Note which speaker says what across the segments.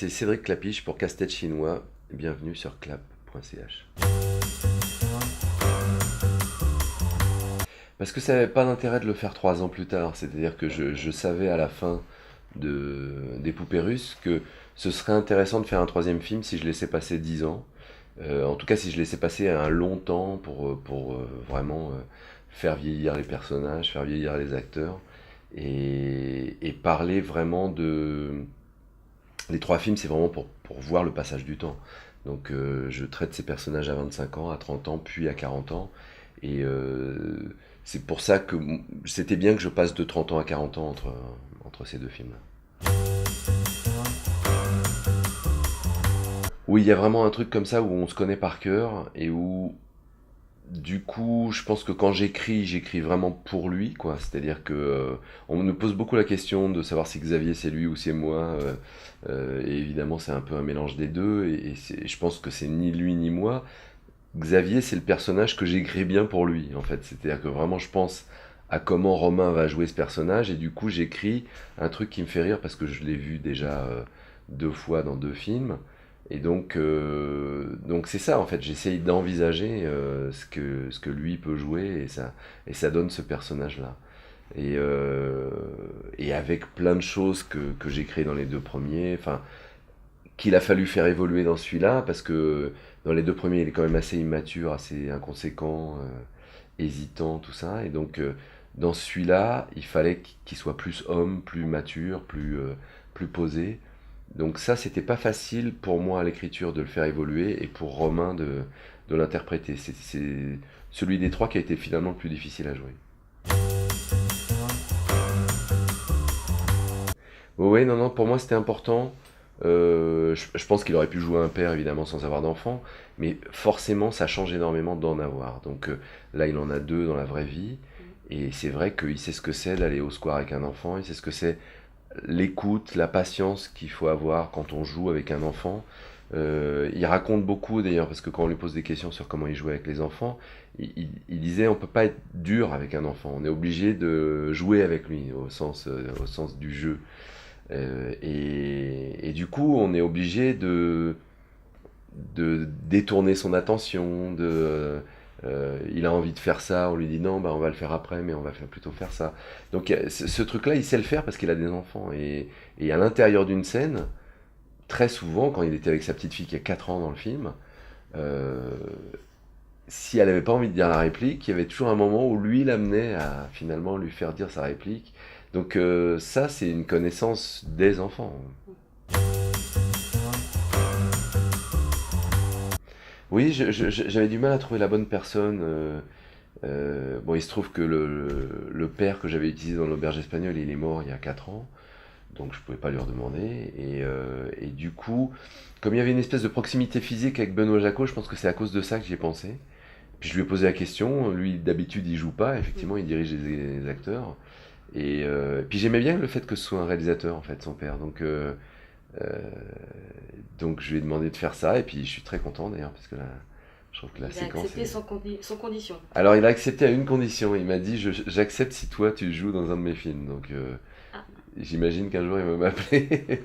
Speaker 1: c'est Cédric Clapiche pour Casse-Tête Chinois. Bienvenue sur clap.ch. Parce que ça n'avait pas d'intérêt de le faire 3 ans plus tard. C'est-à-dire que je savais à la fin des Poupées Russes que ce serait intéressant de faire un troisième film si je laissais passer 10 ans. En tout cas, si je laissais passer un long temps pour vraiment faire vieillir les personnages, faire vieillir les acteurs et parler vraiment de. Les 3 films, c'est vraiment pour voir le passage du temps. Donc je traite ces personnages à 25 ans, à 30 ans, puis à 40 ans. Et c'est pour ça que c'était bien que je passe de 30 ans à 40 ans entre ces 2 films-là. Oui, il y a vraiment un truc comme ça où on se connaît par cœur et où, du coup, je pense que quand j'écris vraiment pour lui, quoi. C'est-à-dire que on me pose beaucoup la question de savoir si Xavier c'est lui ou c'est moi. Et évidemment, c'est un peu un mélange des deux. Je pense que c'est ni lui ni moi. Xavier, c'est le personnage que j'écris bien pour lui, en fait. C'est-à-dire que vraiment, je pense à comment Romain va jouer ce personnage et du coup, j'écris un truc qui me fait rire parce que je l'ai vu déjà 2 fois dans 2 films. Et donc c'est ça en fait, j'essaye d'envisager ce que lui peut jouer et ça donne ce personnage-là. Et avec plein de choses que j'ai créées dans les 2 premiers, enfin, qu'il a fallu faire évoluer dans celui-là, parce que dans les 2 premiers, il est quand même assez immature, assez inconséquent, hésitant, tout ça. Et donc dans celui-là, il fallait qu'il soit plus homme, plus mature, plus posé. Donc ça, c'était pas facile pour moi à l'écriture de le faire évoluer et pour Romain de l'interpréter. C'est celui des 3 qui a été finalement le plus difficile à jouer. Oui, non, non, pour moi c'était important. Je pense qu'il aurait pu jouer un père évidemment sans avoir d'enfant, mais forcément ça change énormément d'en avoir. Donc là, il en a 2 dans la vraie vie, et c'est vrai qu'il sait ce que c'est d'aller au square avec un enfant, il sait ce que c'est l'écoute, la patience qu'il faut avoir quand on joue avec un enfant. Il raconte beaucoup d'ailleurs, parce que quand on lui pose des questions sur comment il joue avec les enfants, il disait on peut pas être dur avec un enfant, on est obligé de jouer avec lui au sens du jeu. Et du coup, on est obligé de détourner son attention, il a envie de faire ça, on lui dit non, bah on va le faire après, mais on va plutôt faire ça. Donc ce truc-là, il sait le faire parce qu'il a des enfants. Et à l'intérieur d'une scène, très souvent, quand il était avec sa petite fille qui a 4 ans dans le film, euh, si elle n'avait pas envie de dire la réplique, il y avait toujours un moment où lui l'amenait à finalement lui faire dire sa réplique. Donc ça, c'est une connaissance des enfants. Oui, j'avais du mal à trouver la bonne personne. Bon, il se trouve que le père que j'avais utilisé dans l'auberge espagnole, il est mort il y a 4 ans, donc je pouvais pas lui redemander. Et du coup, comme il y avait une espèce de proximité physique avec Benoît Jacot, je pense que c'est à cause de ça que j'y ai pensé. Puis je lui ai posé la question, lui d'habitude il joue pas, effectivement il dirige les acteurs. Et puis j'aimais bien le fait que ce soit un réalisateur en fait, son père. Euh, donc je lui ai demandé de faire ça, et puis je suis très content d'ailleurs, parce que là, je trouve que la
Speaker 2: Il a
Speaker 1: séquence
Speaker 2: accepté
Speaker 1: est.
Speaker 2: son condition.
Speaker 1: Alors il a accepté à une condition, il m'a dit j'accepte si toi tu joues dans un de mes films. Donc
Speaker 2: Ah,
Speaker 1: j'imagine qu'un jour il va m'appeler.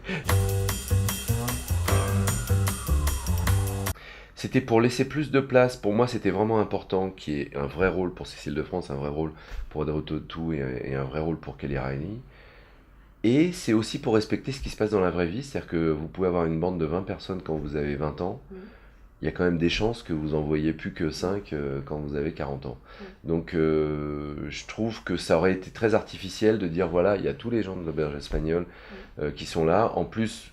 Speaker 1: C'était pour laisser plus de place. Pour moi, c'était vraiment important qu'il y ait un vrai rôle pour Cécile de France, un vrai rôle pour Audrey Tautou et un vrai rôle pour Kelly Riley. Et c'est aussi pour respecter ce qui se passe dans la vraie vie, c'est-à-dire que vous pouvez avoir une bande de 20 personnes quand vous avez 20 ans,
Speaker 2: mm,
Speaker 1: il y a quand même des chances que vous en voyez plus que 5 quand vous avez 40 ans.
Speaker 2: mm.
Speaker 1: Donc je trouve que ça aurait été très artificiel de dire voilà, il y a tous les gens de l'auberge espagnole qui sont là. En plus,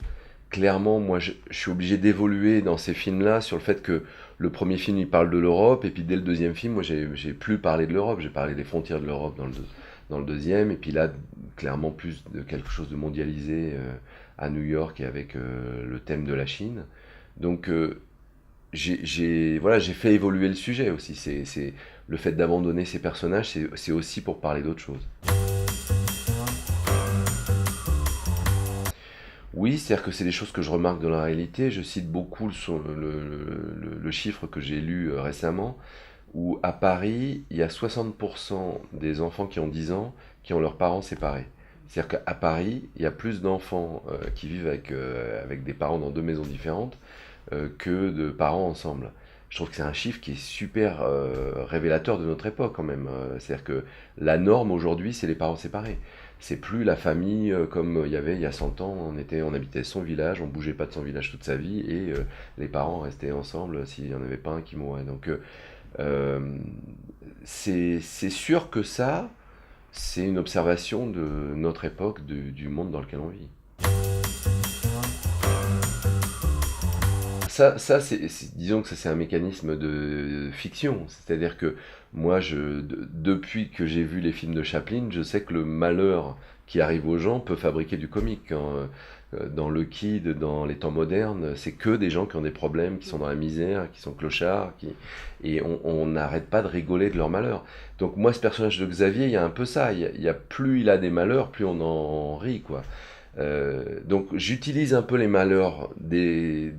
Speaker 1: clairement, moi je suis obligé d'évoluer dans ces films-là sur le fait que le premier film il parle de l'Europe, et puis dès le deuxième film, moi j'ai plus parlé de l'Europe, j'ai parlé des frontières de l'Europe dans le deuxième, et puis là, clairement plus de quelque chose de mondialisé à New York et avec le thème de la Chine. Donc voilà, j'ai fait évoluer le sujet aussi. C'est le fait d'abandonner ces personnages, c'est aussi pour parler d'autre chose. Oui, c'est-à-dire que c'est des choses que je remarque dans la réalité. Je cite beaucoup le chiffre que j'ai lu récemment, où à Paris, il y a 60% des enfants qui ont 10 ans qui ont leurs parents séparés. C'est-à-dire qu'à Paris, il y a plus d'enfants qui vivent avec des parents dans deux maisons différentes que de parents ensemble. Je trouve que c'est un chiffre qui est super révélateur de notre époque quand même. C'est-à-dire que la norme aujourd'hui, c'est les parents séparés. C'est plus la famille comme il y avait il y a 100 ans. On habitait son village, on bougeait pas de son village toute sa vie et les parents restaient ensemble s'il n'y en avait pas un qui mourait. Donc euh, c'est sûr que ça, c'est une observation de notre époque, du monde dans lequel on vit. Disons que ça c'est un mécanisme de fiction. C'est-à-dire que moi, depuis que j'ai vu les films de Chaplin, je sais que le malheur qui arrive aux gens peut fabriquer du comique. Dans le Kid, dans les temps modernes, c'est que des gens qui ont des problèmes, qui sont dans la misère, qui sont clochards, et on n'arrête pas de rigoler de leur malheur. Donc moi, ce personnage de Xavier, il y a un peu ça. Plus il a des malheurs, plus on en rit, quoi. Donc j'utilise un peu les malheurs de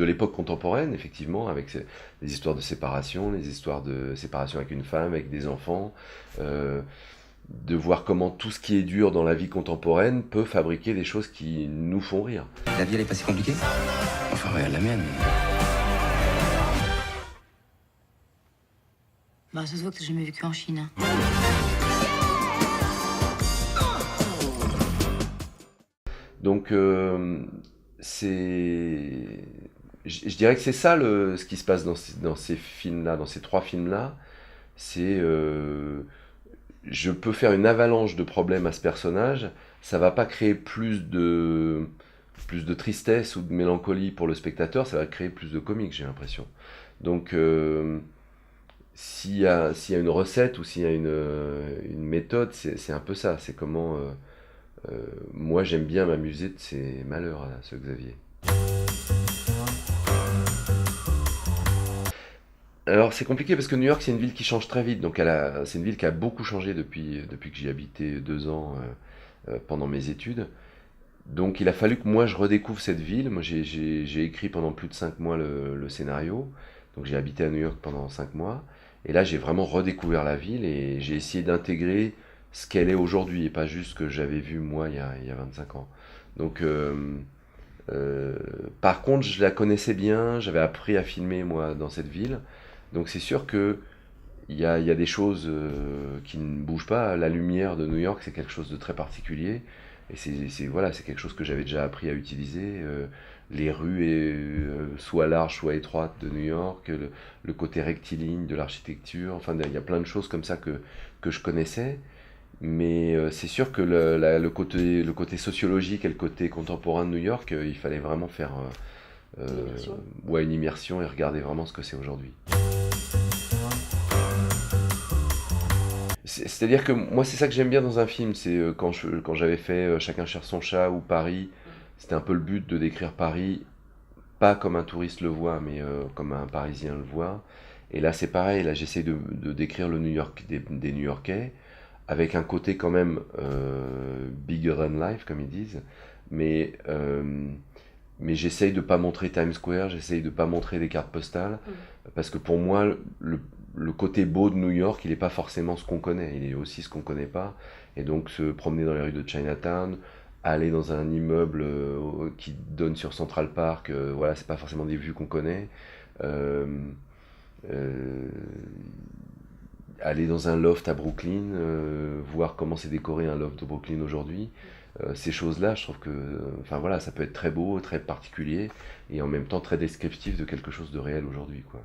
Speaker 1: l'époque contemporaine, effectivement, avec les histoires de séparation, les histoires de séparation avec une femme, avec des enfants, euh, de voir comment tout ce qui est dur dans la vie contemporaine peut fabriquer des choses qui nous font rire.
Speaker 2: La vie, elle est pas si compliquée. Enfin, regarde la mienne.
Speaker 3: Bah, ça se voit que t'as jamais vécu en Chine, hein.
Speaker 1: Donc c'est, je dirais que c'est ça ce qui se passe dans ces films-là, dans ces trois films-là, c'est je peux faire une avalanche de problèmes à ce personnage, ça va pas créer plus de tristesse ou de mélancolie pour le spectateur, ça va créer plus de comique, j'ai l'impression. Donc s'il y a une recette ou s'il y a une méthode, c'est un peu ça, c'est comment moi j'aime bien m'amuser de ces malheurs, là, ce Xavier. Alors c'est compliqué parce que New York c'est une ville qui change très vite, donc c'est une ville qui a beaucoup changé depuis que j'y habitais 2 ans pendant mes études. Donc il a fallu que moi je redécouvre cette ville. Moi j'ai écrit pendant plus de 5 mois le scénario, donc j'ai habité à New York pendant 5 mois. Et là j'ai vraiment redécouvert la ville et j'ai essayé d'intégrer ce qu'elle est aujourd'hui et pas juste ce que j'avais vu moi il y a 25 ans. Donc euh, par contre je la connaissais bien, j'avais appris à filmer moi dans cette ville. Donc c'est sûr que il y a des choses qui ne bougent pas. La lumière de New York, c'est quelque chose de très particulier. Et voilà, c'est quelque chose que j'avais déjà appris à utiliser. Les rues, soit larges, soit étroites de New York, le côté rectiligne de l'architecture. Enfin, il y a plein de choses comme ça que je connaissais. Mais c'est sûr que le côté sociologique et le côté contemporain de New York, il fallait vraiment faire ouais, une immersion et regarder vraiment ce que c'est aujourd'hui. C'est-à-dire que moi, c'est ça que j'aime bien dans un film. C'est quand j'avais fait Chacun cherche son chat ou Paris, c'était un peu le but de décrire Paris, pas comme un touriste le voit, mais comme un Parisien le voit. Et là, c'est pareil. Là, j'essaie de décrire le New York des New-Yorkais, avec un côté quand même bigger than life, comme ils disent. Mais, euh, mais j'essaye de pas montrer Times Square, j'essaye de pas montrer des cartes postales, parce que pour moi, le côté beau de New York, il n'est pas forcément ce qu'on connaît, il est aussi ce qu'on connaît pas. Et donc se promener dans les rues de Chinatown, aller dans un immeuble qui donne sur Central Park, voilà, c'est pas forcément des vues qu'on connaît. Euh, euh, Aller dans un loft à Brooklyn, voir comment c'est décoré un loft de Brooklyn aujourd'hui. Ces choses-là, je trouve que, enfin voilà, ça peut être très beau, très particulier, et en même temps très descriptif de quelque chose de réel aujourd'hui, quoi.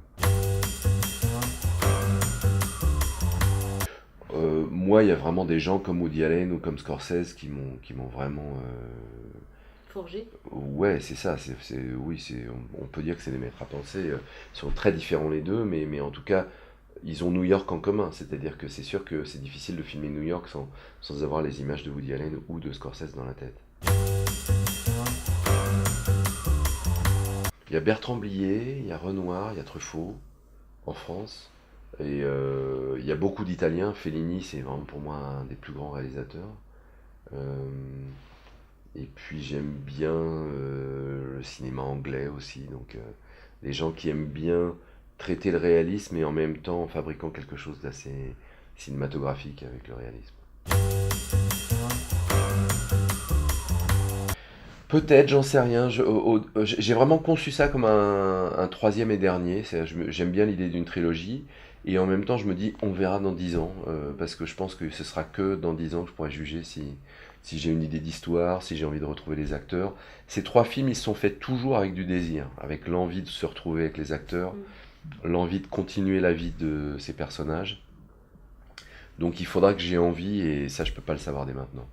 Speaker 1: Moi, il y a vraiment des gens comme Woody Allen ou comme Scorsese qui m'ont vraiment.
Speaker 4: Forgé.
Speaker 1: Ouais, c'est ça. Oui, on peut dire que c'est des maîtres à penser. Ils sont très différents les deux, mais en tout cas, ils ont New York en commun. C'est-à-dire que c'est sûr que c'est difficile de filmer New York sans avoir les images de Woody Allen ou de Scorsese dans la tête. Il y a Bertrand Blier, il y a Renoir, il y a Truffaut en France. Et il y a beaucoup d'Italiens. Fellini, c'est vraiment pour moi un des plus grands réalisateurs. Euh, et puis j'aime bien le cinéma anglais aussi. Donc des gens qui aiment bien traiter le réalisme et en même temps en fabriquant quelque chose d'assez cinématographique avec le réalisme. Peut-être, j'en sais rien. J'ai vraiment conçu ça comme un troisième et dernier. J'aime bien l'idée d'une trilogie. Et en même temps, je me dis, on verra dans 10 ans. Parce que je pense que ce sera que dans 10 ans que je pourrai juger si j'ai une idée d'histoire, si j'ai envie de retrouver les acteurs. Ces trois films, ils se sont faits toujours avec du désir, avec l'envie de se retrouver avec les acteurs, l'envie de continuer la vie de ces personnages. Donc il faudra que j'ai envie, et ça, je peux pas le savoir dès maintenant.